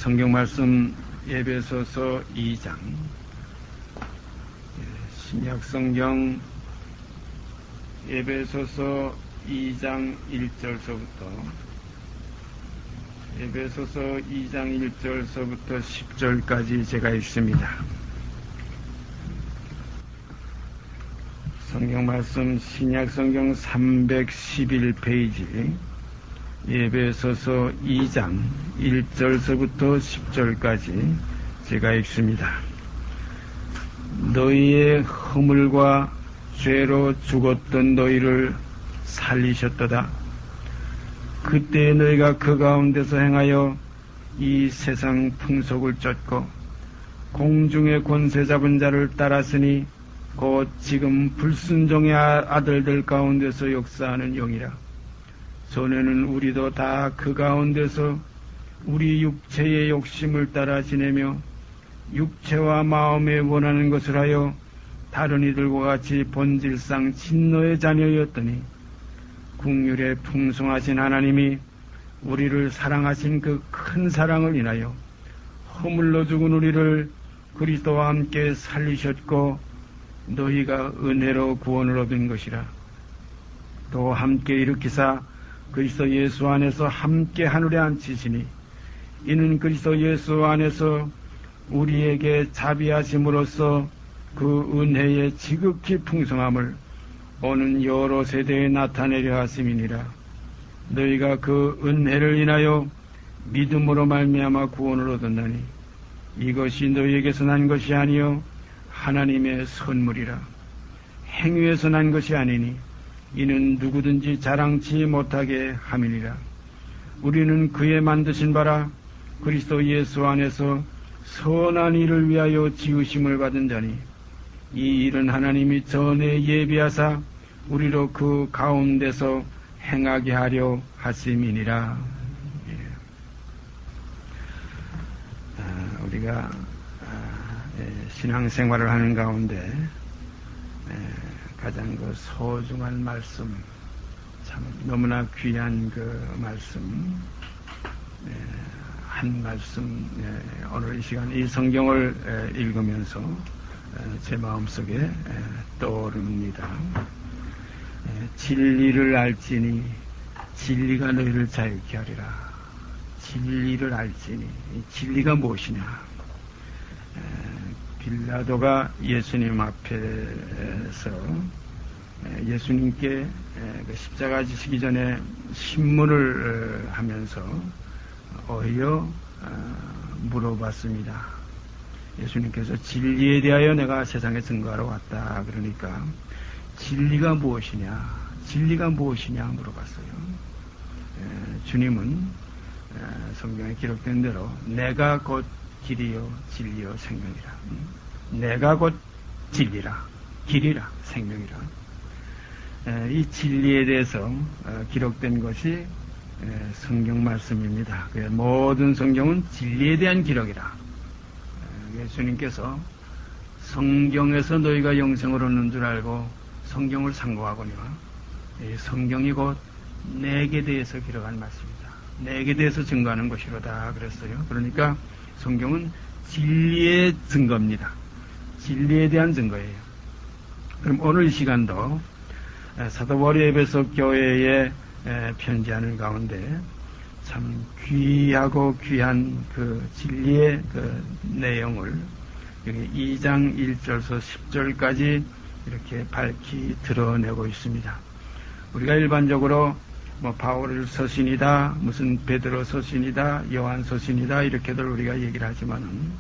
성경 말씀 에베소서 2장, 신약 성경 에베소서 2장 1절서부터 에베소서 2장 1절서부터 10절까지 제가 읽습니다. 성경 말씀 신약 성경 311페이지 에베소서 2장 1절서부터 10절까지 제가 읽습니다. 너희의 허물과 죄로 죽었던 너희를 살리셨도다. 그때 너희가 그 가운데서 행하여 이 세상 풍속을 쫓고 공중의 권세 잡은 자를 따랐으니 곧 지금 불순종의 아들들 가운데서 역사하는 영이라. 전에는 우리도 다 그 가운데서 우리 육체의 욕심을 따라 지내며 육체와 마음에 원하는 것을 하여 다른 이들과 같이 본질상 진노의 자녀였더니 국률에 풍성하신 하나님이 우리를 사랑하신 그 큰 사랑을 인하여 허물로 죽은 우리를 그리스도와 함께 살리셨고 너희가 은혜로 구원을 얻은 것이라. 또 함께 일으키사 그리스도 예수 안에서 함께 하늘에 앉히시니 이는 그리스도 예수 안에서 우리에게 자비하심으로써 그 은혜의 지극히 풍성함을 오는 여러 세대에 나타내려 하심이니라. 너희가 그 은혜를 인하여 믿음으로 말미암아 구원을 얻었나니 이것이 너희에게서 난 것이 아니요 하나님의 선물이라. 행위에서 난 것이 아니니 이는 누구든지 자랑치 못하게 함이니라. 우리는 그의 만드신 바라 그리스도 예수 안에서 선한 일을 위하여 지으심을 받은 자니 이 일은 하나님이 전에 예비하사 우리로 그 가운데서 행하게 하려 하심이니라. 우리가 신앙생활을 하는 가운데 가장 그 소중한 말씀, 참 너무나 귀한 그 말씀, 한 말씀, 오늘 이 시간 이 성경을 읽으면서 제 마음속에 떠오릅니다. 진리를 알지니 진리가 너희를 자유케 하리라. 진리를 알지니 진리가 무엇이냐? 빌라도가 예수님 앞에서 예수님께 십자가 지시기 전에 신문을 하면서 어여 물어봤습니다. 예수님께서 진리에 대하여 내가 세상에 증거하러 왔다. 그러니까 진리가 무엇이냐? 진리가 무엇이냐 물어봤어요. 주님은 성경에 기록된 대로 내가 곧 길이요 진리요 생명이라. 내가 곧 진리라, 길이라, 생명이라. 이 진리에 대해서 기록된 것이 성경 말씀입니다. 모든 성경은 진리에 대한 기록이라. 예수님께서 성경에서 너희가 영생을 얻는 줄 알고 성경을 상고하거니와 성경이 곧 내게 대해서 기록한 말씀이다. 내게 대해서 증거하는 것이로다 그랬어요. 그러니까 성경은 진리의 증거입니다. 진리에 대한 증거예요. 그럼 오늘 이 시간도 사도 바울이 에베소 교회에 편지하는 가운데 참 귀하고 귀한 그 진리의 그 내용을 여기 2장 1절서 10절까지 이렇게 밝히 드러내고 있습니다. 우리가 일반적으로 바울 서신이다, 무슨 베드로 서신이다, 요한 서신이다 이렇게들 우리가 얘기를 하지만은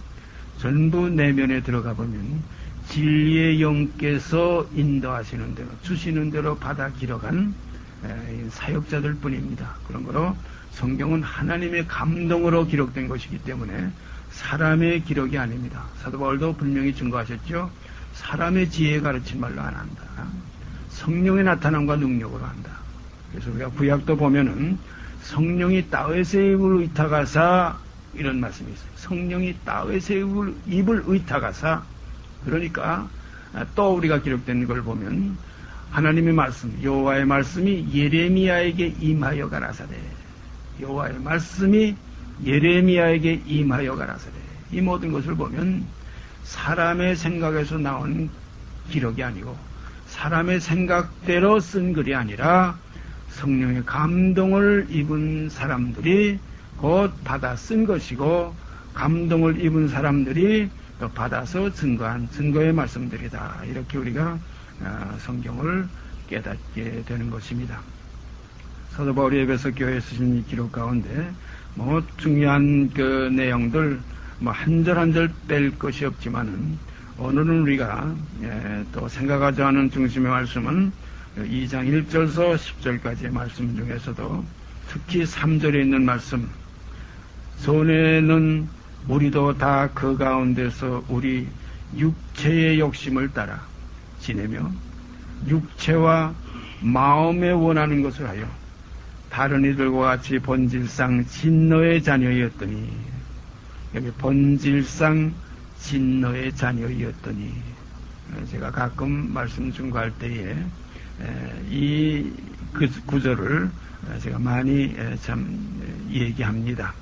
전부 내면에 들어가 보면 진리의 영께서 인도하시는 대로 주시는 대로 받아 기록한 사역자들 뿐입니다. 그런 거로 성경은 하나님의 감동으로 기록된 것이기 때문에 사람의 기록이 아닙니다. 사도 바울도 분명히 증거하셨죠. 사람의 지혜에 가르친 말로 안 한다. 성령의 나타남과 능력으로 한다. 그래서 우리가 구약도 보면은 성령이 다윗의 입을 의탁하사 이런 말씀이 있어요. 성령이 다윗의 입을 의탁하사. 그러니까 또 우리가 기록된 걸 보면 하나님의 말씀, 여호와의 말씀이 예레미야에게 임하여 가라사대. 여호와의 말씀이 예레미야에게 임하여 가라사대. 이 모든 것을 보면 사람의 생각에서 나온 기록이 아니고 사람의 생각대로 쓴 글이 아니라 성령의 감동을 입은 사람들이 곧 받아 쓴 것이고 감동을 입은 사람들이 또 받아서 증거한 증거의 말씀들이다. 이렇게 우리가 성경을 깨닫게 되는 것입니다. 사도 바울이 에베소 교회에 쓰신 이 기록 가운데 중요한 그 내용들 한 절 한 절 뺄 것이 없지만은 오늘은 우리가 또 생각하지 않은 중심의 말씀은 2장 1절서 10절까지의 말씀 중에서도 특히 3절에 있는 말씀, 전에는 우리도 다 그 가운데서 우리 육체의 욕심을 따라 지내며 육체와 마음에 원하는 것을 하여 다른 이들과 같이 본질상 진노의 자녀였더니, 여기 본질상 진노의 자녀였더니, 제가 가끔 말씀 중과할 때에 이 구절을 제가 많이 참 얘기합니다.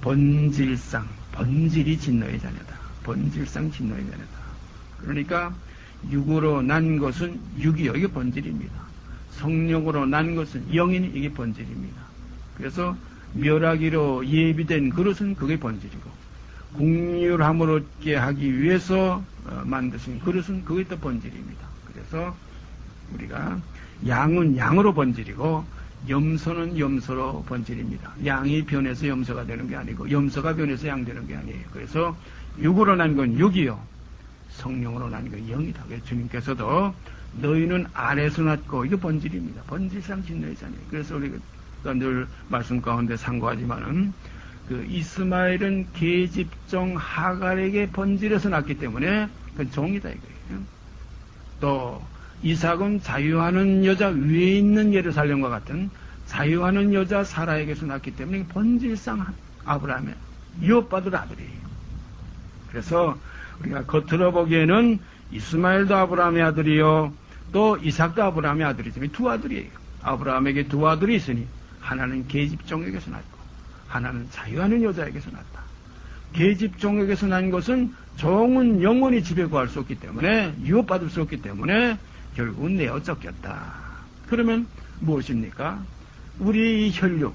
본질상, 본질이 진노의 자녀다. 본질상 진노의 자녀다. 그러니까 육으로 난 것은 육이요, 이게 본질입니다. 성령으로 난 것은 영이니 이게 본질입니다. 그래서 멸하기로 예비된 그릇은 그게 본질이고, 국률함으롭게 하기 위해서 만드신 그릇은 그게 또 본질입니다. 그래서 우리가 양은 양으로 본질이고 염소는 염소로 본질입니다. 양이 변해서 염소가 되는 게 아니고 염소가 변해서 양 되는 게 아니에요. 그래서 육으로 난 건 육이요, 성령으로 난 건 영이다. 그래서 주님께서도 너희는 아래서 났고, 이게 본질입니다. 본질상 진노의 자녀예요. 그래서 우리가 늘 말씀 가운데 상고하지만은 그 이스마엘은 계집종 하갈에게 번질에서 났기 때문에 그건 종이다 이거예요. 또 이삭은 자유하는 여자 위에 있는 예루살렘과 같은 자유하는 여자 사라에게서 났기 때문에 본질상 아브라함의 유업받을 아들이에요. 그래서 우리가 겉으로 보기에는 이스마엘도 아브라함의 아들이요, 또 이삭도 아브라함의 아들이지만 두 아들이에요. 아브라함에게 두 아들이 있으니 하나는 계집종에게서 났고 하나는 자유하는 여자에게서 났다. 계집종에게서 난 것은 종은 영원히 지배 구할 수 없기 때문에, 유업받을 수 없기 때문에 결국은 내어 쫓겼다. 그러면 무엇입니까? 우리 이 혈육,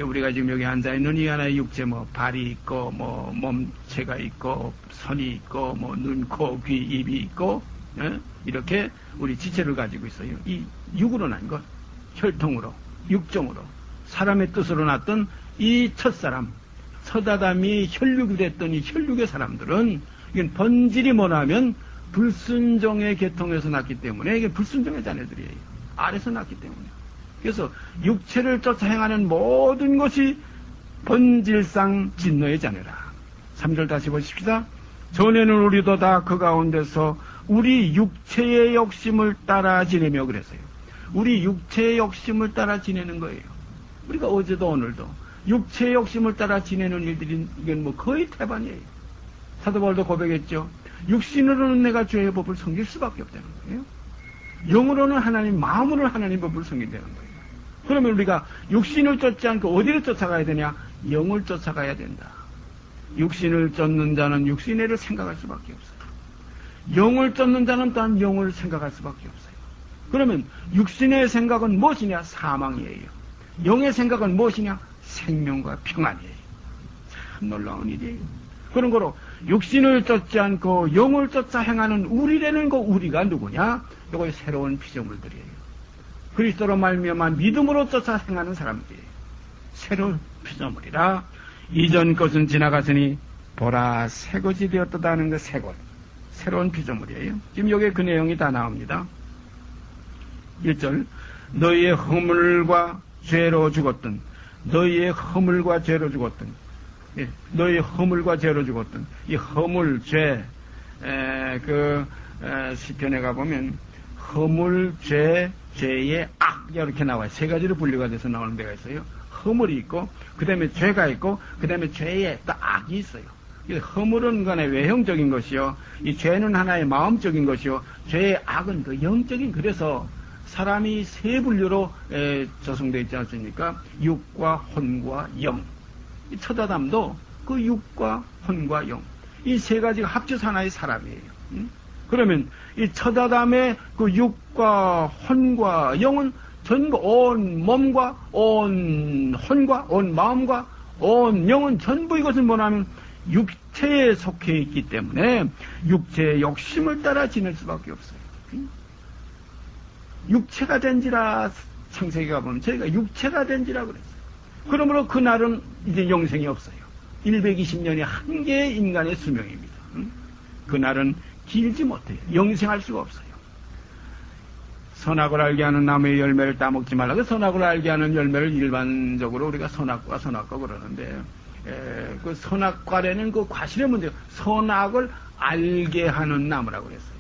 우리가 지금 여기 앉아있는 이 하나의 육체, 발이 있고, 몸체가 있고, 손이 있고, 눈, 코, 귀, 입이 있고, 이렇게 우리 지체를 가지고 있어요. 이 육으로 난 것, 혈통으로, 육종으로, 사람의 뜻으로 났던 이 첫사람, 첫아담이 혈육이 됐던 이 혈육의 사람들은, 이건 본질이 뭐냐면 불순종의 계통에서 났기 때문에 이게 불순종의 자녀들이에요. 아래서 났기 때문에. 그래서 육체를 쫓아 행하는 모든 것이 본질상 진노의 자녀라. 3절 다시 보십시다. 전에는 우리도 다 그 가운데서 우리 육체의 욕심을 따라 지내며 그랬어요. 우리 육체의 욕심을 따라 지내는 거예요. 우리가 어제도 오늘도 육체의 욕심을 따라 지내는 일들이 이건 거의 태반이에요. 사도 바울도 고백했죠. 육신으로는 내가 죄의 법을 섬길 수밖에 없다는 거예요. 영으로는 하나님, 마음으로는 하나님 법을 섬긴다는 거예요. 그러면 우리가 육신을 쫓지 않고 어디를 쫓아가야 되냐? 영을 쫓아가야 된다. 육신을 쫓는 자는 육신의 일을 생각할 수밖에 없어요. 영을 쫓는 자는 또한 영을 생각할 수밖에 없어요. 그러면 육신의 생각은 무엇이냐? 사망이에요. 영의 생각은 무엇이냐? 생명과 평안이에요. 참 놀라운 일이에요. 그런 거로 육신을 쫓지 않고 영을 쫓아 행하는 우리라는 거, 우리가 누구냐? 이거 새로운 피조물들이에요. 그리스도로 말미암아 믿음으로 쫓아 행하는 사람들이에요. 새로운 피조물이라. 이전 것은 지나갔으니 보라 새것이 되었다 하는 그 새것, 새로운 피조물이에요. 지금 여기에 그 내용이 다 나옵니다. 1절, 너희의 허물과 죄로 죽었던, 너희의 허물과 죄로 죽었던, 너희 허물과 죄로 죽었던 이 허물, 죄, 시편에 가보면 허물, 죄, 죄의 악 이렇게 나와요. 세 가지로 분류가 돼서 나오는 데가 있어요. 허물이 있고, 그 다음에 죄가 있고, 그 다음에 죄의 또 악이 있어요. 허물은 간에 외형적인 것이요, 이 죄는 하나의 마음적인 것이요, 죄의 악은 그 영적인. 그래서 사람이 세 분류로 조성되어 있지 않습니까? 육과 혼과 영. 이 처다담도 그 육과 혼과 영, 이 세 가지가 합쳐서 하나의 사람이에요. 그러면 이 처다담의 그 육과 혼과 영은 전부 온 몸과 온 혼과 온 마음과 온 영은 전부 이것은 뭐냐면 육체에 속해 있기 때문에 육체의 욕심을 따라 지낼 수밖에 없어요. 육체가 된지라 창세기가 보면 저희가 육체가 된지라 그랬어요. 그러므로 그날은 이제 영생이 없어요. 120년이 한 개의 인간의 수명입니다. 그날은 길지 못해요. 영생할 수가 없어요. 선악을 알게 하는 나무의 열매를 따먹지 말라. 그 선악을 알게 하는 열매를 일반적으로 우리가 선악과 그러는데, 그 선악과라는 그 과실의 문제, 선악을 알게 하는 나무라고 그랬어요.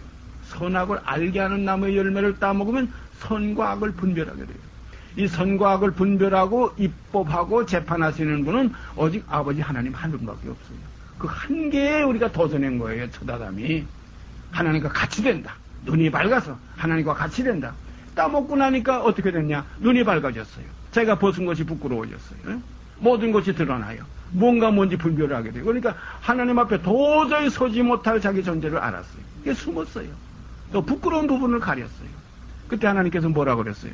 선악을 알게 하는 나무의 열매를 따먹으면 선과 악을 분별하게 돼요. 이 선과 악을 분별하고 입법하고 재판하시는 분은 오직 아버지 하나님 한 분밖에 없어요. 그 한계에 우리가 도전한 거예요. 처다담이 하나님과 같이 된다. 눈이 밝아서 하나님과 같이 된다. 따먹고 나니까 어떻게 됐냐? 눈이 밝아졌어요. 제가 벗은 것이 부끄러워졌어요. 모든 것이 드러나요. 뭔지 분별을 하게 돼요. 그러니까 하나님 앞에 도저히 서지 못할 자기 존재를 알았어요. 이게 숨었어요. 또 부끄러운 부분을 가렸어요. 그때 하나님께서 뭐라고 그랬어요?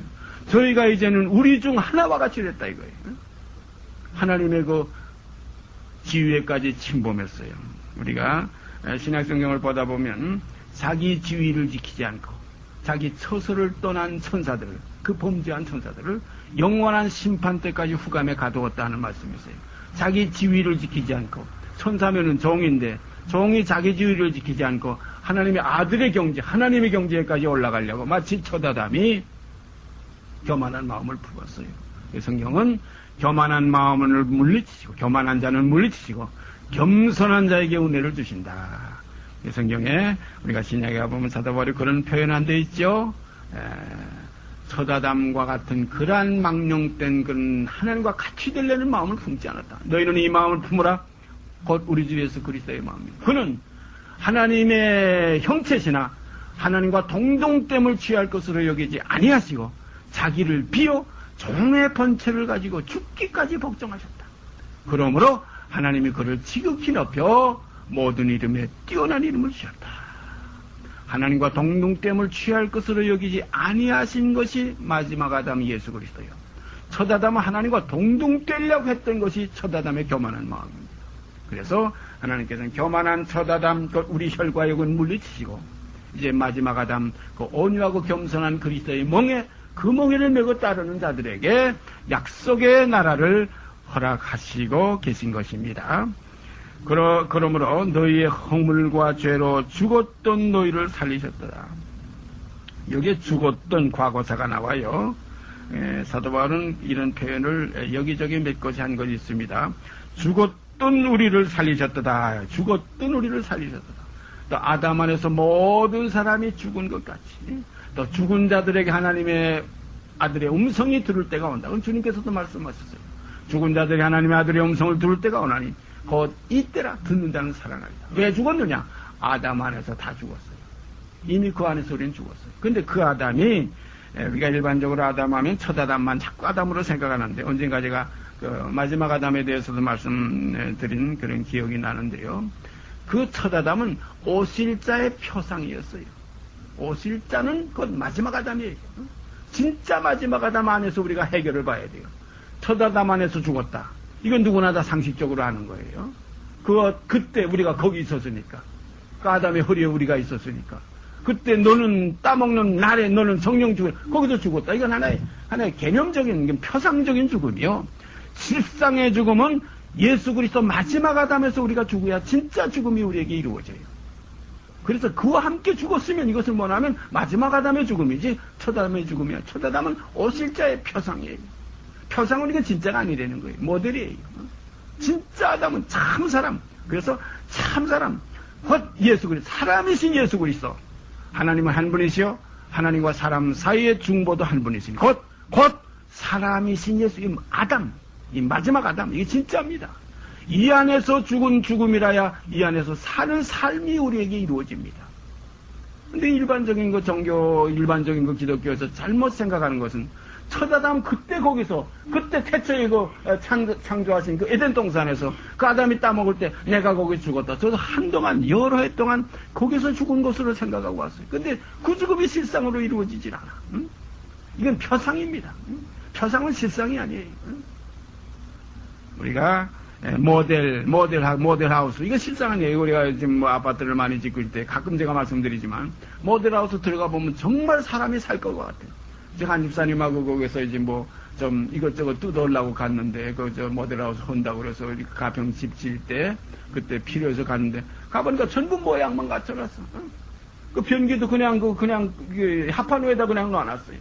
저희가 이제는 우리 중 하나와 같이 됐다 이거예요. 하나님의 그 지위에까지 침범했어요. 우리가 신약성경을 보다 보면 자기 지위를 지키지 않고 자기 처소를 떠난 천사들을, 그 범죄한 천사들을 영원한 심판 때까지 후감에 가두었다는 말씀이 있어요. 자기 지위를 지키지 않고, 천사면은 종인데 종이 자기 지위를 지키지 않고 하나님의 아들의 경제, 하나님의 경제까지 올라가려고 마치 처다담이 교만한 마음을 품었어요. 성경은 교만한 마음을 물리치시고, 교만한 자는 물리치시고 겸손한 자에게 은혜를 주신다. 성경에 우리가 신약에 가보면 찾아보려 그런 표현 안 돼 있죠. 처다담과 같은 그러한 망령된 그런 하나님과 같이 되려는 마음을 품지 않았다. 너희는 이 마음을 품으라. 곧 우리 주 예수 그리스도의 마음입니다. 그는 하나님의 형체시나 하나님과 동등됨을 취할 것으로 여기지 아니하시고 자기를 비워 종의 본체를 가지고 죽기까지 복종하셨다. 그러므로 하나님이 그를 지극히 높여 모든 이름에 뛰어난 이름을 주셨다. 하나님과 동등됨을 취할 것으로 여기지 아니하신 것이 마지막 아담 예수 그리스도요. 처다담은 하나님과 동등되려고 했던 것이 처다담의 교만한 마음입니다. 그래서 하나님께서는 교만한 처다담, 우리 혈과 육은 물리치시고 이제 마지막 아담, 그 온유하고 겸손한 그리스도의 멍에, 그 멍에를 메고 따르는 자들에게 약속의 나라를 허락하시고 계신 것입니다. 그러므로 너희의 허물과 죄로 죽었던 너희를 살리셨더라. 여기에 죽었던 과거사가 나와요. 사도 바울은 이런 표현을 여기저기 몇 가지 한 것이 있습니다. 죽었던 우리를 살리셨다. 죽었던 우리를 살리셨다. 또 아담 안에서 모든 사람이 죽은 것 같이 또 죽은 자들에게 하나님의 아들의 음성이 들을 때가 온다. 주님께서도 말씀하셨어요. 죽은 자들이 하나님의 아들의 음성을 들을 때가 오나니 곧 이때라 듣는 자는 살아나리다. 왜 죽었느냐? 아담 안에서 다 죽었어요. 이미 그 안에서 우리는 죽었어요. 근데 그 아담이, 우리가 일반적으로 아담 하면 첫 아담만 자꾸 아담으로 생각하는데, 언젠가 제가 그 마지막 아담에 대해서도 말씀드린 그런 기억이 나는데요. 그 첫 아담은 오실자의 표상이었어요. 오실자는 곧 마지막 아담이에요. 진짜 마지막 아담 안에서 우리가 해결을 봐야 돼요. 첫 아담 안에서 죽었다. 이건 누구나 다 상식적으로 아는 거예요. 그때 우리가 거기 있었으니까. 그 아담의 허리에 우리가 있었으니까. 그때 너는 따먹는 날에 너는 성령 죽을, 거기서 죽었다. 이건 하나의 개념적인, 표상적인 죽음이요. 실상의 죽음은 예수 그리스도 마지막 아담에서 우리가 죽어야 진짜 죽음이 우리에게 이루어져요. 그래서 그와 함께 죽었으면 이것을 뭐냐면 마지막 아담의 죽음이지 첫 아담의 죽음이야. 첫 아담은 오실자의 표상이에요. 표상은 이건 진짜가 아니라는 거예요. 모델이에요. 진짜 아담은 참 사람. 그래서 참 사람. 곧 예수 그리스도. 사람이신 예수 그리스도. 하나님은 한 분이시요. 하나님과 사람 사이의 중보도 한 분이시니. 곧 사람이신 예수. 이 아담. 이 마지막 아담. 이게 진짜입니다. 이 안에서 죽은 죽음이라야 이 안에서 사는 삶이 우리에게 이루어집니다. 근데 일반적인 거 기독교에서 잘못 생각하는 것은 첫 아담 그때 거기서, 그때 태초에 그 창조하신 그 에덴 동산에서 그 아담이 따먹을 때 내가 거기 죽었다. 저도 한동안, 여러 해 동안 거기서 죽은 것으로 생각하고 왔어요. 근데 그 죽음이 실상으로 이루어지질 않아. 응? 이건 표상입니다. 응? 표상은 실상이 아니에요. 응? 우리가 모델하우스. 이거 실상 아니에요. 우리가 지금 뭐 아파트를 많이 짓고 있을 때 가끔 제가 말씀드리지만 모델하우스 들어가 보면 정말 사람이 살 것 같아요. 제가 한 집사님하고 거기서 이제 뭐 좀 이것저것 뜯어오려고 갔는데 저 모델하우스 한다고 그래서 가평 집 질 때 그때 필요해서 갔는데 가보니까 전부 모양만 갖춰놨어. 그 변기도 그냥 합판 위에다 그냥 놔놨어요.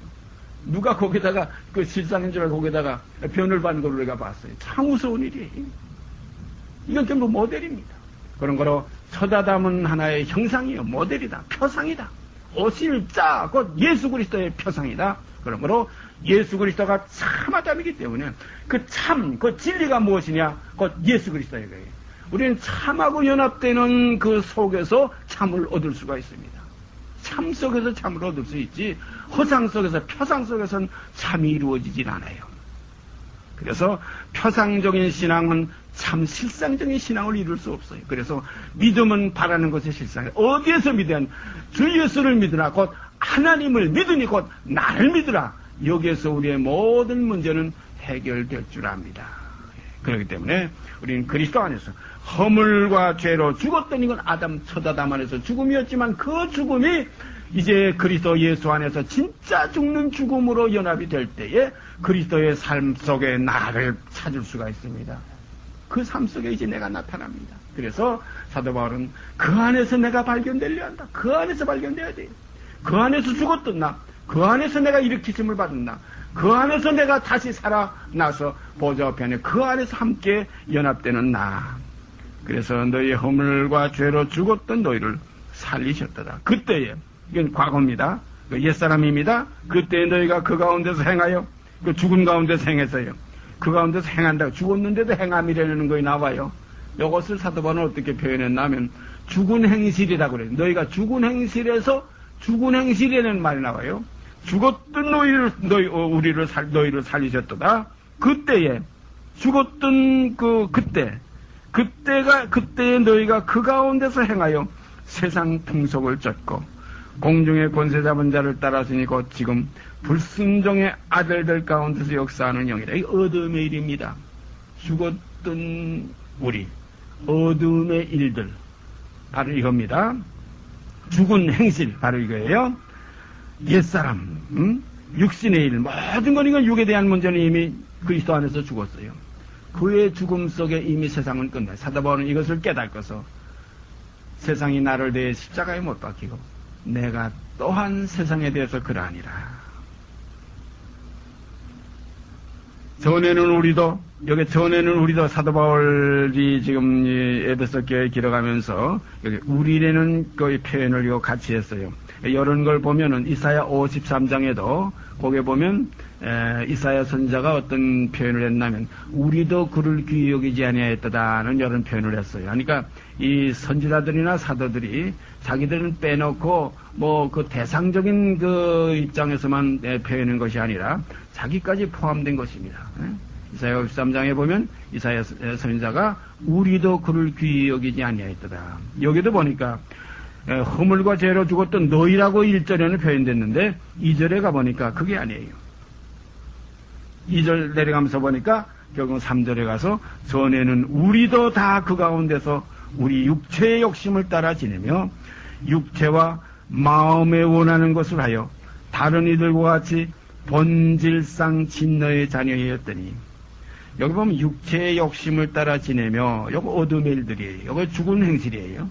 누가 거기다가 그 실상인 줄 알고 거기다가 변을 받는 걸 우리가 봤어요. 참 무서운 일이에요. 이건 전부 모델입니다. 그런 거로 첫 아담은 하나의 형상이요, 모델이다, 표상이다. 오실자 곧 예수 그리스도의 표상이다. 그러므로 예수 그리스도가 참 아담이기 때문에 그 진리가 무엇이냐? 곧 예수 그리스도의 거예요. 우리는 참하고 연합되는 그 속에서 참을 얻을 수가 있습니다. 참 속에서 참을 얻을 수 있지 허상 속에서 표상 속에서는 참이 이루어지질 않아요. 그래서 표상적인 신앙은 참 실상적인 신앙을 이룰 수 없어요. 그래서 믿음은 바라는 것의 실상이에요. 어디에서 믿어야 주 예수를 믿으라 곧 하나님을 믿으니 곧 나를 믿으라. 여기에서 우리의 모든 문제는 해결될 줄 압니다. 그렇기 때문에 우리는 그리스도 안에서 허물과 죄로 죽었던 이건 첫 아담 안에서 죽음이었지만 그 죽음이 이제 그리스도 예수 안에서 진짜 죽는 죽음으로 연합이 될 때에 그리스도의 삶 속에 나를 찾을 수가 있습니다. 그 삶 속에 이제 내가 나타납니다. 그래서 사도 바울은 그 안에서 내가 발견되려 한다. 그 안에서 발견돼야 돼요. 그 안에서 죽었던 나, 그 안에서 내가 일으키심을 받은 나, 그 안에서 내가 다시 살아나서 보좌 우편에 그 안에서 함께 연합되는 나. 그래서 너희 허물과 죄로 죽었던 너희를 살리셨더라. 그때에, 이건 과거입니다. 그 옛사람입니다. 그때 너희가 그 가운데서 행하여, 그 죽은 가운데서 행해서요. 그 가운데서 행한다. 죽었는데도 행함이라는 거에 나와요. 이것을 사도바울은 어떻게 표현했냐면 죽은 행실이라고 그래요. 너희가 죽은 행실에서 죽은 행실이라는 말이 나와요. 죽었던 너희를 살리셨도다. 그때에 죽었던 그때에 너희가 그 가운데서 행하여 세상 풍속을 쫓고 공중의 권세 잡은 자를 따랐으니 곧 지금 불순종의 아들들 가운데서 역사하는 영이다. 이 어둠의 일입니다. 죽었던 우리 어둠의 일들 바로 이겁니다. 죽은 행실 바로 이거예요. 옛사람, 육신의 일, 모든 건 이건 육에 대한 문제는 이미 그리스도 안에서 죽었어요. 그의 죽음 속에 이미 세상은 끝나. 사도 바울은 이것을 깨닫고서 세상이 나를 대해 십자가에 못 박히고 내가 또한 세상에 대해서 그러하니라. 전에는 우리도 사도 바울이 지금 에베소교회에 길어가면서 여기 우리라는 그 표현을 이거 같이 했어요. 이런 걸 보면은 이사야 53장에도 거기에 보면 이사야 선지자가 어떤 표현을 했냐면 우리도 그를 귀히 여기지 아니하였다는 이런 표현을 했어요. 그러니까 이 선지자들이나 사도들이 자기들은 빼놓고 뭐 그 대상적인 그 입장에서만 표현한 것이 아니라 자기까지 포함된 것입니다. 이사야 53장에 보면 이사야 선지자가 우리도 그를 귀히 여기지 아니하였다. 여기도 보니까 허물과 죄로 죽었던 너희라고 1절에는 표현됐는데 2절에 가보니까 그게 아니에요. 2절 내려가면서 보니까 결국 3절에 가서 전에는 우리도 다 그 가운데서 우리 육체의 욕심을 따라 지내며 육체와 마음에 원하는 것을 하여 다른 이들과 같이 본질상 진노의 자녀였더니 여기 보면 육체의 욕심을 따라 지내며 요거 어둠의 일들이에요. 요거 죽은 행실이에요.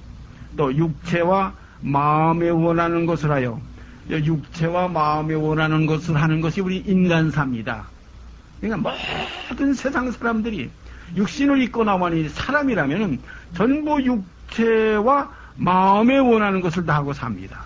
또 육체와 마음에 원하는 것을 하여 육체와 마음에 원하는 것을 하는 것이 우리 인간사입니다. 그러니까 모든 세상 사람들이 육신을 입고 나오니 사람이라면 전부 육체와 마음에 원하는 것을 다 하고 삽니다.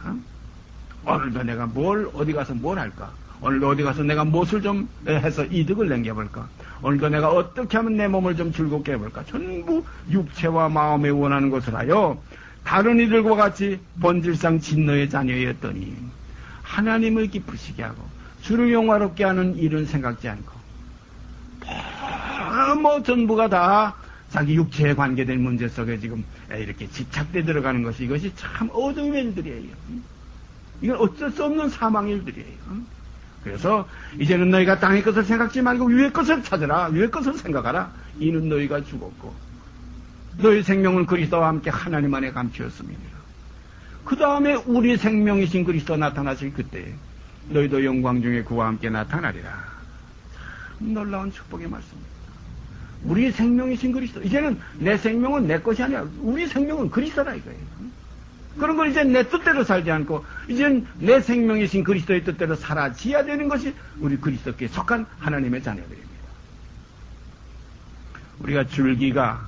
오늘도 내가 어디 가서 뭘 할까? 오늘도 어디 가서 내가 무엇을 좀 해서 이득을 남겨볼까? 오늘도 내가 어떻게 하면 내 몸을 좀 즐겁게 해볼까? 전부 육체와 마음에 원하는 것을 하여 다른 이들과 같이 본질상 진노의 자녀였더니 하나님을 기쁘시게 하고 주를 영화롭게 하는 일은 생각지 않고 뭐 전부가 다 자기 육체에 관계된 문제 속에 지금 이렇게 집착돼 들어가는 것이 이것이 참 어두움의 일들이에요. 이건 어쩔 수 없는 사망의 일들이에요. 그래서 이제는 너희가 땅의 것을 생각지 말고 위의 것을 찾으라. 위의 것을 생각하라. 이는 너희가 죽었고 너희 생명은 그리스도와 함께 하나님 안에 감추었습니다. 그 다음에 우리 생명이신 그리스도 나타나실 그때 너희도 영광 중에 그와 함께 나타나리라. 참 놀라운 축복의 말씀입니다. 우리 생명이신 그리스도. 이제는 내 생명은 내 것이 아니라 우리 생명은 그리스도라 이거예요. 그런 걸 이제 내 뜻대로 살지 않고 이제는 내 생명이신 그리스도의 뜻대로 살아지어야 되는 것이 우리 그리스도께 속한 하나님의 자녀들입니다. 우리가 줄기가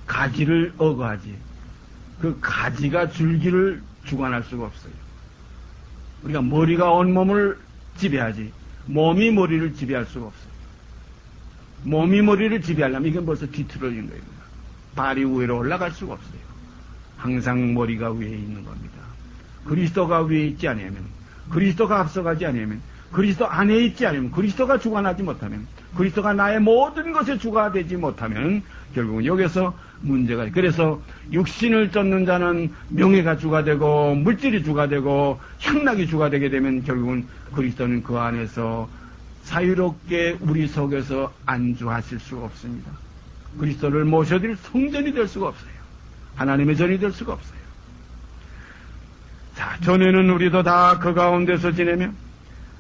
가지를 억어하지 그 가지가 줄기를 주관할 수가 없어요. 우리가 머리가 온몸을 지배하지 몸이 머리를 지배할 수가 없어요. 몸이 머리를 지배하려면 이건 벌써 뒤틀어진 거예요. 발이 위로 올라갈 수가 없어요. 항상 머리가 위에 있는 겁니다. 그리스도가 위에 있지 않으면, 그리스도가 앞서가지 않으면, 그리스도 안에 있지 않으면, 그리스도가 주관하지 못하면, 그리스도가 나의 모든 것에 주가 되지 못하면 결국은 여기서 문제가 있어요. 그래서 육신을 쫓는 자는 명예가 주가 되고 물질이 주가 되고 향락이 주가 되게 되면 결국은 그리스도는 그 안에서 자유롭게 우리 속에서 안주하실 수가 없습니다. 그리스도를 모셔드릴 성전이 될 수가 없어요. 하나님의 전이 될 수가 없어요. 자, 전에는 우리도 다 그 가운데서 지내며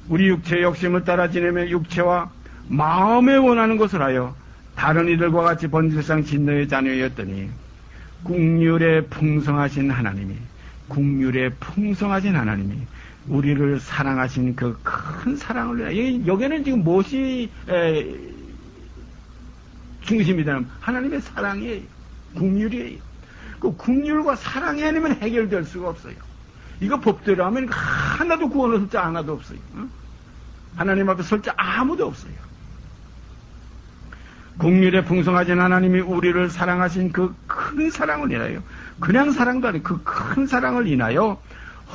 우리 육체의 욕심을 따라 지내며 육체와 마음에 원하는 것을 하여 다른 이들과 같이 본질상 진노의 자녀였더니 국률에 풍성하신 하나님이 우리를 사랑하신 그 큰 사랑을 위하여 여기는 지금 무엇이 중심이냐면 하나님의 사랑이에요. 국률이에요. 그 국률과 사랑이 아니면 해결될 수가 없어요. 이거 법대로 하면 하나도 구원을 설 자 하나도 없어요. 하나님 앞에 설 자 아무도 없어요. 국률에 풍성하신 하나님이 우리를 사랑하신 그 큰 사랑을 인하여 그냥 사랑도 아니고 그 큰 사랑을 인하여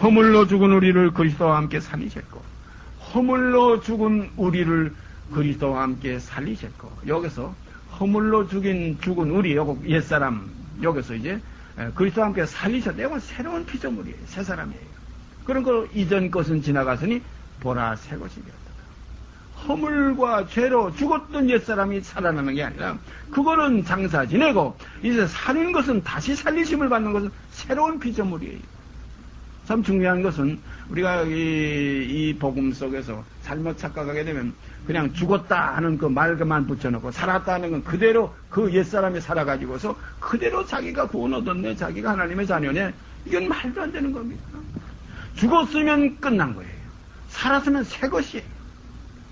허물로 죽은 우리를 그리스도와 함께 살리셨고 허물로 죽은 우리를 그리스도와 함께 살리셨고 여기서 허물로 죽은 우리 옛사람 여기서 이제 그리스도와 함께 살리셨다. 이건 새로운 피조물이에요. 새 사람이에요. 그런 거 이전 것은 지나갔으니 보라 새 것이 되었다. 허물과 죄로 죽었던 옛사람이 살아나는 게 아니라 그거는 장사 지내고 이제 사는 것은 다시 살리심을 받는 것은 새로운 피조물이에요. 참 중요한 것은 우리가 이 복음 속에서 잘못 착각하게 되면 그냥 죽었다 하는 그 말만 붙여놓고 살았다 하는 건 그대로 그 옛사람이 살아가지고서 그대로 자기가 구원 얻었네, 자기가 하나님의 자녀네, 이건 말도 안 되는 겁니다. 죽었으면 끝난 거예요. 살았으면 새 것이에요.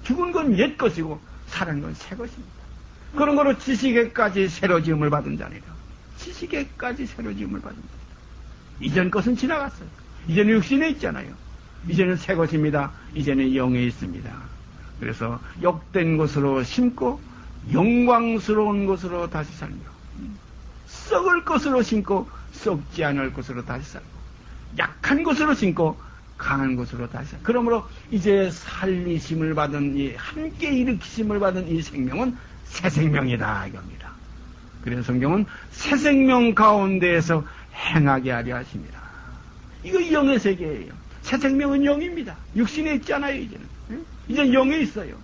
죽은 건 옛 것이고 살은 건 새 것입니다. 그런 거로 지식에까지 새로 지음을 받은 자니라. 지식에까지 새로 지음을 받은 자니라. 이전 것은 지나갔어요. 이제는 육신에 있잖아요. 이제는 새 것입니다. 이제는 영에 있습니다. 그래서 욕된 것으로 심고 영광스러운 것으로 다시 살며 썩을 것으로 심고 썩지 않을 것으로 다시 살고 약한 것으로 심고 강한 것으로 다시 살고 그러므로 이제 살리심을 받은 이 함께 일으키심을 받은 이 생명은 새 생명이다 이겁니다. 그래서 성경은 새 생명 가운데에서 행하게 하려 하십니다. 이거 영의 세계예요. 새 생명은 영입니다. 육신에 있지 않아요, 이제는. 이제 영에 있어요.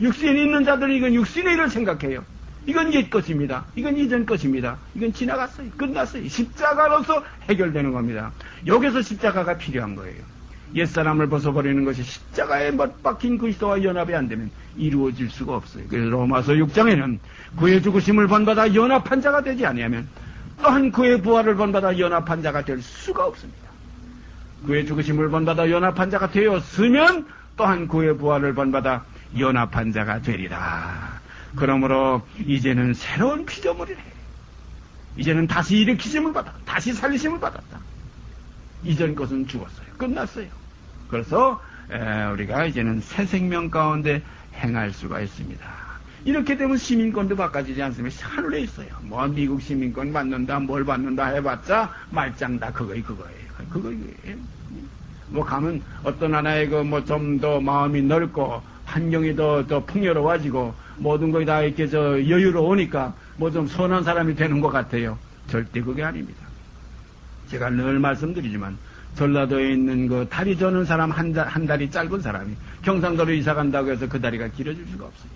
육신에 있는 자들은 이건 육신의 일을 생각해요. 이건 옛 것입니다. 이건 이전 것입니다. 이건 지나갔어요. 끝났어요. 십자가로서 해결되는 겁니다. 여기서 십자가가 필요한 거예요. 옛사람을 벗어버리는 것이 십자가에 못 박힌 그리스도와 연합이 안 되면 이루어질 수가 없어요. 그래서 로마서 6장에는 그의 죽으심을 본받아 연합한 자가 되지 아니하면 또한 그의 부활을 본받아 연합한 자가 될 수가 없습니다. 그의 죽으심을 본받아 연합한 자가 되었으면 또한 그의 부활을 본받아 연합한 자가 되리라. 그러므로 이제는 새로운 피조물이래. 이제는 다시 일으키심을 받았다. 다시 살리심을 받았다. 이전 것은 죽었어요. 끝났어요. 그래서 우리가 이제는 새 생명 가운데 행할 수가 있습니다. 이렇게 되면 시민권도 바꿔지지 않습니다. 하늘에 있어요. 뭐 미국 시민권 받는다 뭘 받는다 해봤자 말짱 다 그거예요. 뭐 가면 어떤 하나의 그 뭐 좀 더 마음이 넓고 환경이 더 풍요로워지고 모든 것이 다 이렇게 여유로우니까 뭐 좀 선한 사람이 되는 것 같아요. 절대 그게 아닙니다. 제가 늘 말씀드리지만 전라도에 있는 그 다리 저는 사람 한 다리 짧은 사람이 경상도로 이사 간다고 해서 그 다리가 길어질 수가 없어요.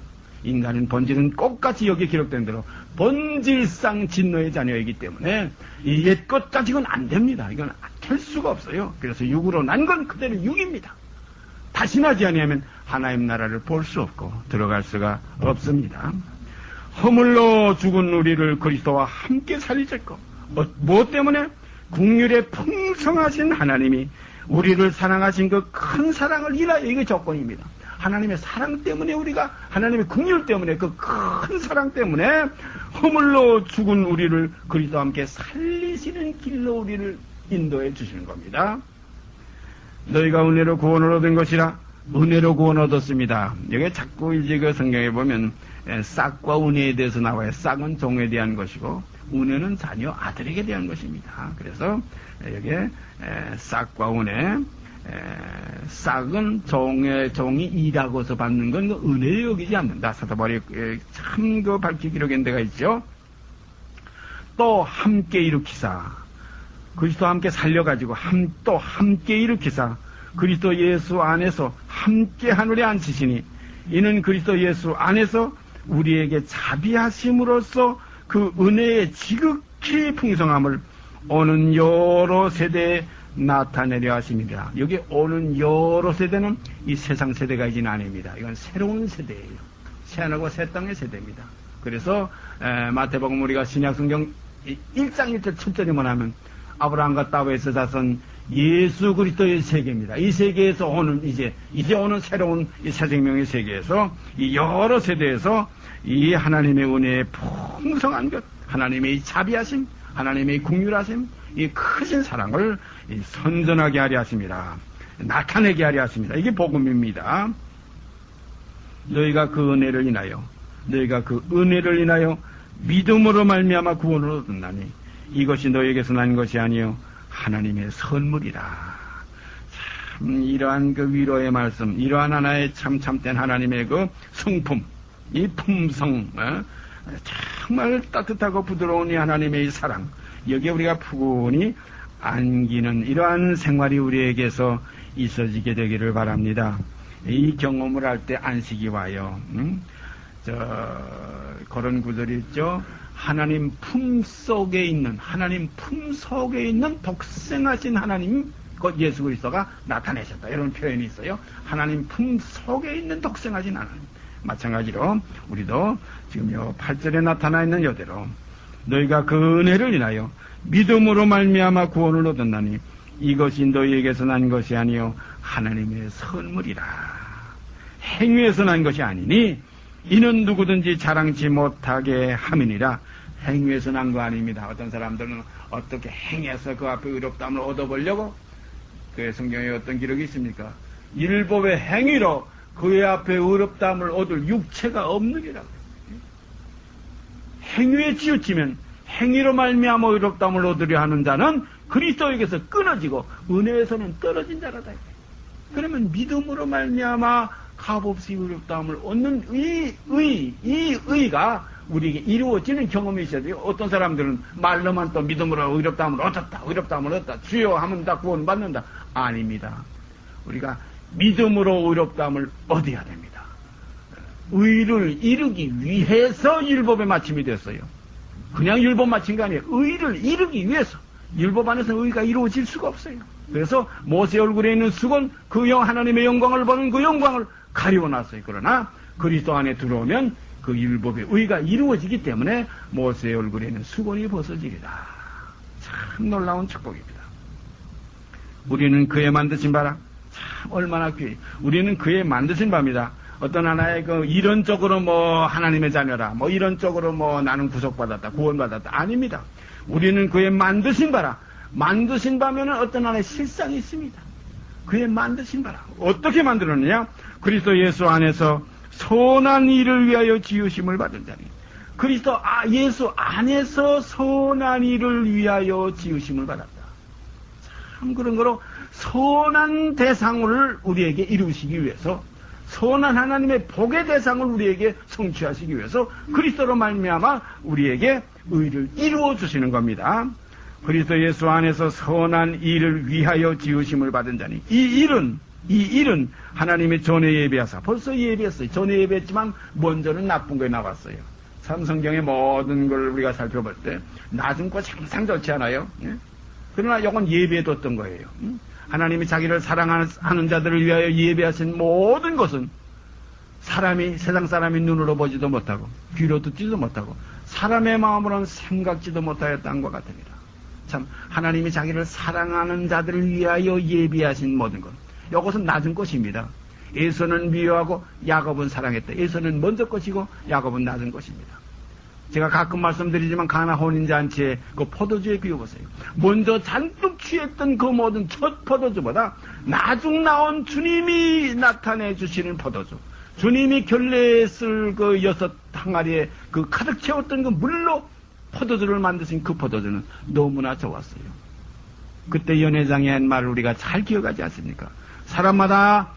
인간은 본질은 똑같이 여기 기록된 대로 본질상 진노의 자녀이기 때문에 이 옛것 가지고는 안 됩니다. 이건 될 수가 없어요. 그래서 육으로 난 건 그대로 육입니다. 다시 나지 아니하면 하나님 나라를 볼 수 없고 들어갈 수가 없습니다. 허물로 죽은 우리를 그리스도와 함께 살리셨고 무엇 때문에? 국률에 풍성하신 하나님이 우리를 사랑하신 그 큰 사랑을 인하여 이게 조건입니다. 하나님의 사랑 때문에 우리가 하나님의 국률 때문에 그 큰 사랑 때문에 허물로 죽은 우리를 그리스도와 함께 살리시는 길로 우리를 인도해 주시는 겁니다. 너희가 은혜로 구원을 얻은 것이라 은혜로 구원 얻었습니다. 여기 자꾸 이제 그 성경에 보면 싹과 은혜에 대해서 나와요. 싹은 종에 대한 것이고 은혜는 자녀 아들에게 대한 것입니다. 그래서 여기에 싹과 은혜, 싹은 종이 일하고서 받는 건 은혜에 여기지 않는다. 사도 바울이 참 그 밝히 기록한 데가 있죠. 또 함께 일으키사 그리스도와 함께 살려가지고 또 함께 일으키사 그리스도 예수 안에서 함께 하늘에 앉히시니 이는 그리스도 예수 안에서 우리에게 자비하심으로써 그 은혜의 지극히 풍성함을 오는 여러 세대에 나타내려 하십니다. 여기 오는 여러 세대는 이 세상 세대가 이제는 아닙니다. 이건 새로운 세대예요. 새하늘과 새 땅의 세대입니다. 그래서 마태복음 우리가 신약성경 1장 1절 7절이만 하면 아브라함과 다윗의 자손 예수 그리스도의 세계입니다. 이 세계에서 오는 이제 오는 새로운 이 새 생명의 세계에서 이 여러 세대에서 이 하나님의 은혜의 풍성한 것, 하나님의 자비하심, 하나님의 긍휼하심, 이 크신 사랑을 선전하게 하려 하십니다. 나타내게 하려 하십니다. 이게 복음입니다. 너희가 그 은혜를 인하여 믿음으로 말미암아 구원을 얻었나니 이것이 너희에게서 난 것이 아니요 하나님의 선물이라. 참 이러한 그 위로의 말씀, 이러한 하나의 참된 하나님의 그 성품, 이 품성, 정말 따뜻하고 부드러운 이 하나님의 이 사랑, 여기에 우리가 푸근히 안기는 이러한 생활이 우리에게서 있어지게 되기를 바랍니다. 이 경험을 할 때 안식이 와요. 그런 구절이 있죠. 하나님 품 속에 있는 독생하신 하나님, 곧 예수 그리스도가 나타내셨다. 이런 표현이 있어요. 하나님 품 속에 있는 독생하신 하나님. 마찬가지로 우리도 지금 요 8절에 나타나 있는 여대로 너희가 그 은혜를 인하여 믿음으로 말미암아 구원을 얻었나니 이것이 너희에게서 난 것이 아니요 하나님의 선물이라. 행위에서 난 것이 아니니 이는 누구든지 자랑치 못하게 함이니라. 행위에서 난 거 아닙니다. 어떤 사람들은 어떻게 행해서 그 앞에 의롭다함을 얻어보려고, 그 성경에 어떤 기록이 있습니까? 율법의 행위로 그의 앞에 의롭다함을 얻을 육체가 없느니라고. 행위에 치우치면 행위로 말미암아 의롭다함을 얻으려 하는 자는 그리스도에게서 끊어지고 은혜에서는 떨어진 자라다. 그러면 믿음으로 말미암아 값없이 의롭다함을 얻는 이 의가 우리에게 이루어지는 경험이 있어야 돼요. 어떤 사람들은 말로만 또 믿음으로 의롭다함을 얻었다. 주여 하면 다 구원받는다. 아닙니다. 우리가 믿음으로 의롭다함을 얻어야 됩니다. 의를 이루기 위해서 율법의 마침이 됐어요. 그냥 율법 마친 게 아니에요. 의를 이루기 위해서. 율법 안에서 의가 이루어질 수가 없어요. 그래서 모세 얼굴에 있는 수건, 그 하나님의 영광을 보는 그 영광을 가리워놨어요. 그러나 그리스도 안에 들어오면 그 율법의 의가 이루어지기 때문에 모세의 얼굴에 있는 수건이 벗어지리라. 참 놀라운 축복입니다. 우리는 그의 만드신 바라. 참 얼마나 귀해. 우리는 그의 만드신 바입니다. 어떤 하나의 그 이론적으로 뭐 하나님의 자녀라, 뭐 이론적으로 뭐 나는 구속받았다, 구원받았다. 아닙니다. 우리는 그의 만드신 바라. 만드신 바면은 어떤 하나의 실상이 있습니다. 그의 만드신 바라. 어떻게 만들었느냐? 그리스도 예수 안에서 선한 일을 위하여 지으심을 받은 자니. 그리스도 예수 안에서 선한 일을 위하여 지으심을 받았다. 참 그런 거로 선한 대상을 우리에게 이루시기 위해서, 선한 하나님의 복의 대상을 우리에게 성취하시기 위해서 그리스도로 말미암아 우리에게 의를 이루어 주시는 겁니다. 그리스도 예수 안에서 선한 일을 위하여 지으심을 받은 자니, 이 일은 하나님의 전에 예비하사, 벌써 예비했어요. 전에 예비했지만 먼저는 나쁜 거에 나왔어요. 참 성경의 모든 걸 우리가 살펴볼 때 낮은 것이 항상 좋지 않아요? 그러나 이건 예비해뒀던 거예요. 하나님이 자기를 사랑하는 자들을 위하여 예비하신 모든 것은 세상 사람이 눈으로 보지도 못하고 귀로 듣지도 못하고 사람의 마음으로는 생각지도 못하였다는 것 같습니다. 참 하나님이 자기를 사랑하는 자들을 위하여 예비하신 모든 것, 이것은 낮은 것입니다. 에서는 미워하고 야곱은 사랑했다. 에서는 먼저 것이고 야곱은 낮은 것입니다. 제가 가끔 말씀드리지만 가나 혼인잔치에 그 포도주에 비워보세요. 먼저 잔뜩 취했던 그 모든 첫 포도주보다 나중 나온 주님이 나타내 주시는 포도주, 주님이 결례했을 그 6항아리에 그 가득 채웠던 그 물로 포도주를 만드신 그 포도주는 너무나 좋았어요. 그때 연회장에 한 말을 우리가 잘 기억하지 않습니까? 사람마다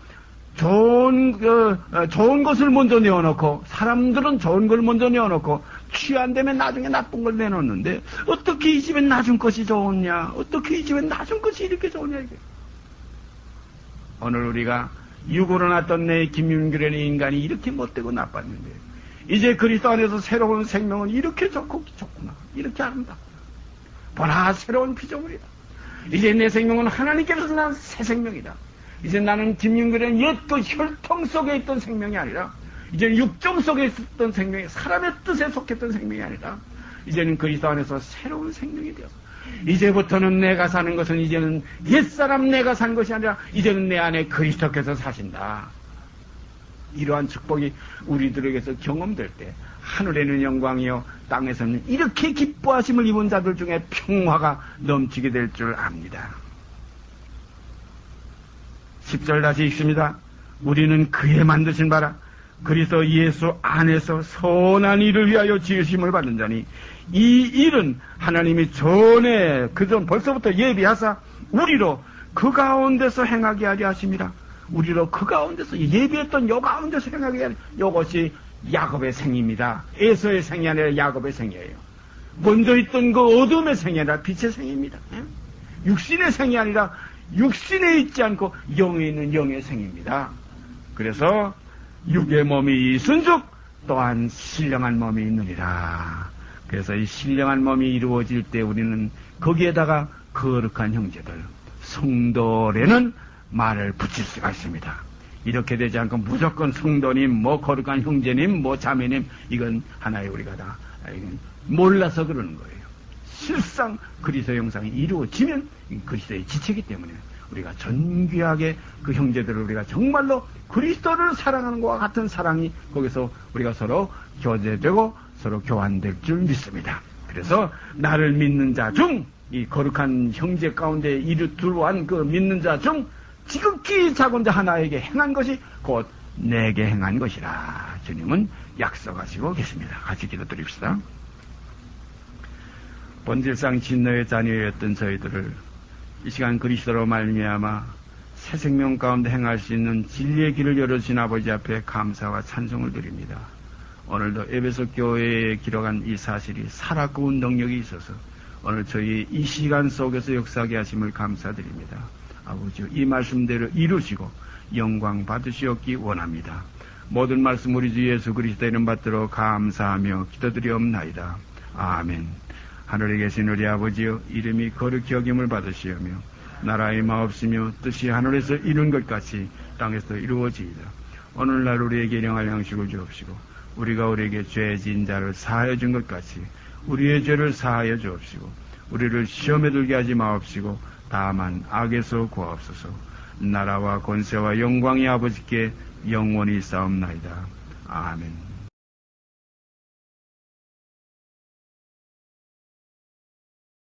좋은 것을 먼저 내어놓고, 사람들은 좋은 걸 먼저 내어놓고 취 안 되면 나중에 나쁜 걸 내놓는데, 어떻게 이 집엔 낮은 것이 좋으냐, 어떻게 이 집엔 낮은 것이 이렇게 좋으냐, 이게. 오늘 우리가 육으로 났던 내 김윤규라는 인간이 이렇게 못되고 나빴는데, 이제 그리스도 안에서 새로운 생명은 이렇게 좋구나, 이렇게 아름답구나. 보라, 새로운 피조물이다. 이제 내 생명은 하나님께서 난 새 생명이다. 이제 나는 김윤규라는 옛 그 혈통 속에 있던 생명이 아니라, 이제는 육정 속에 있었던 생명이, 사람의 뜻에 속했던 생명이 아니라, 이제는 그리스도 안에서 새로운 생명이 되어서, 이제부터는 내가 사는 것은 이제는 옛사람 내가 산 것이 아니라 이제는 내 안에 그리스도께서 사신다. 이러한 축복이 우리들에게서 경험될 때 하늘에는 영광이요 땅에서는 이렇게 기뻐하심을 입은 자들 중에 평화가 넘치게 될 줄 압니다. 10절 다시 읽습니다. 우리는 그의 만드신 바라 그리스도 예수 안에서 선한 일을 위하여 지으심을 받는 자니, 이 일은 하나님이 전에 그전 벌써부터 예비하사 우리로 그 가운데서 행하게 하려 하심이라. 우리로 그 가운데서 예비했던 요 가운데서 행하게 하려. 요것이 야곱의 생입니다. 에서의 생이 아니라 야곱의 생이에요. 먼저 있던 그 어둠의 생이 아니라 빛의 생입니다. 육신의 생이 아니라 육신에 있지 않고 영에 있는 영의 생입니다. 그래서 육의 몸이 있은즉 또한 신령한 몸이 있느니라. 그래서 이 신령한 몸이 이루어질 때 우리는 거기에다가 거룩한 형제들, 성도라는 말을 붙일 수가 있습니다. 이렇게 되지 않고 무조건 성도님, 뭐 거룩한 형제님, 뭐 자매님, 이건 하나의 우리가 다 몰라서 그러는 거예요. 실상 그리스도의 형상이 이루어지면 그리스도의 지체이기 때문에 우리가 존귀하게 그 형제들을 우리가 정말로 그리스도를 사랑하는 것과 같은 사랑이 거기서 우리가 서로 교제되고 서로 교환될 줄 믿습니다. 그래서 나를 믿는 자 중, 이 거룩한 형제 가운데 이르 들어온 그 믿는 자 중 지극히 작은 자 하나에게 행한 것이 곧 내게 행한 것이라 주님은 약속하시고 계십니다. 같이 기도드립시다. 본질상 진노의 자녀였던 저희들을 이 시간 그리스도로 말미암아 새 생명 가운데 행할 수 있는 진리의 길을 열어주신 아버지 앞에 감사와 찬송을 드립니다. 오늘도 에베소 교회에 기록한 이 사실이 살아있고 능력이 있어서 오늘 저희 이 시간 속에서 역사하게 하심을 감사드립니다. 아버지, 이 말씀대로 이루시고 영광 받으시옵기 원합니다. 모든 말씀 우리 주 예수 그리스도의 이름 받들어 감사하며 기도드리옵나이다. 아멘. 하늘에 계신 우리 아버지여, 이름이 거룩히 여김을 받으시오며 나라의 마옵시며 뜻이 하늘에서 이룬 것 같이 땅에서 이루어지이다. 오늘날 우리에게 일용할 양식을 주옵시고 우리가 우리에게 죄 지은 자를 사하여 준 것 같이 우리의 죄를 사하여 주옵시고 우리를 시험에 들게 하지 마옵시고 다만 악에서 구하옵소서. 나라와 권세와 영광이 아버지께 영원히 싸움나이다. 아멘.